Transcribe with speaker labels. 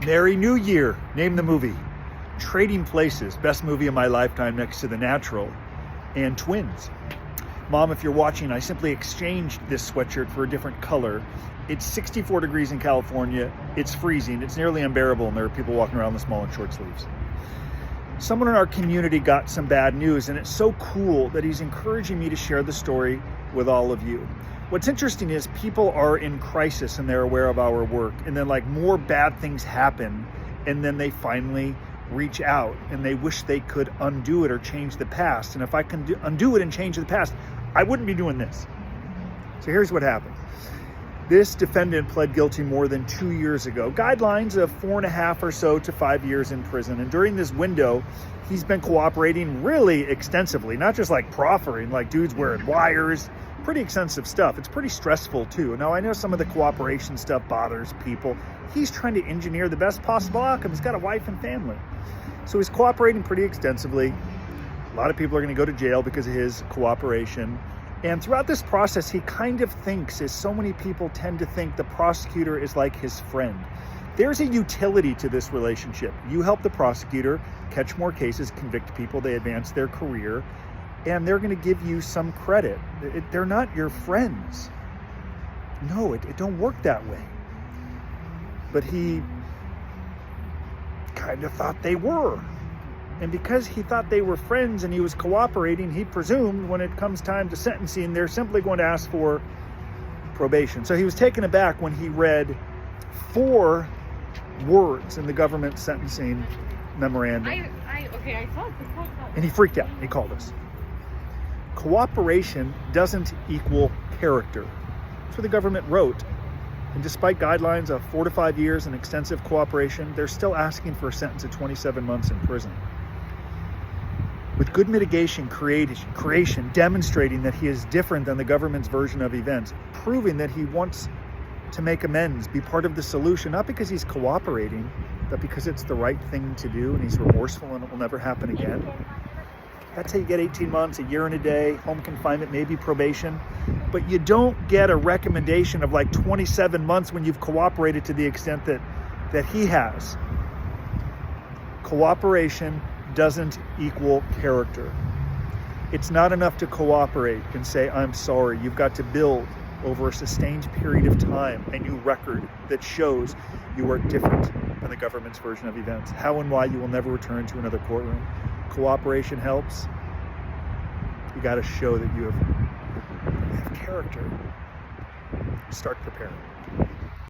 Speaker 1: Merry New Year. Name the movie. Trading Places, best movie of my lifetime next to The Natural, and Twins. Mom, if you're watching, I simply exchanged this sweatshirt for a different color. It's 64 degrees in California. It's freezing. It's nearly unbearable, and there are people walking around in the small and short sleeves. Someone in our community got some bad news, and it's so cool that he's encouraging me to share the story with all of you. What's interesting is people are in crisis and they're aware of our work, and then like more bad things happen, and then they finally reach out and they wish they could undo it or change the past. And if I can undo it and change the past, I wouldn't be doing this. So here's what happened. This defendant pled guilty more than 2 years ago. Guidelines of 4.5 or so to 5 years in prison. And during this window, he's been cooperating really extensively, not just like proffering, like dudes wearing wires, pretty extensive stuff. It's pretty stressful too. Now I know some of the cooperation stuff bothers people. He's trying to engineer the best possible outcome. He's got a wife and family. So he's cooperating pretty extensively. A lot of people are going to go to jail because of his cooperation. And throughout this process, he kind of thinks, as so many people tend to think, the prosecutor is like his friend. There's a utility to this relationship. You help the prosecutor catch more cases, convict people, they advance their career, and they're going to give you some credit. They're not your friends. No, it don't work that way. But he kind of thought they were. And because he thought they were friends and he was cooperating, he presumed when it comes time to sentencing, they're simply going to ask for probation. So he was taken aback when he read 4 words in the government sentencing memorandum.
Speaker 2: I saw it.
Speaker 1: And he freaked out. He called us. Cooperation doesn't equal character. That's what the government wrote. And despite guidelines of 4 to 5 years and extensive cooperation, they're still asking for a sentence of 27 months in prison. With good mitigation creation demonstrating that he is different than the government's version of events, proving that he wants to make amends, be part of the solution, not because he's cooperating, but because it's the right thing to do and he's remorseful and it will never happen again. That's how you get 18 months, a year and a day, home confinement, maybe probation. But you don't get a recommendation of like 27 months when you've cooperated to the extent that he has. Cooperation doesn't equal character. It's not enough to cooperate and say, I'm sorry. You've got to build over a sustained period of time a new record that shows you are different than the government's version of events. How and why you will never return to another courtroom. Cooperation helps. You got to show that you have character. Start preparing.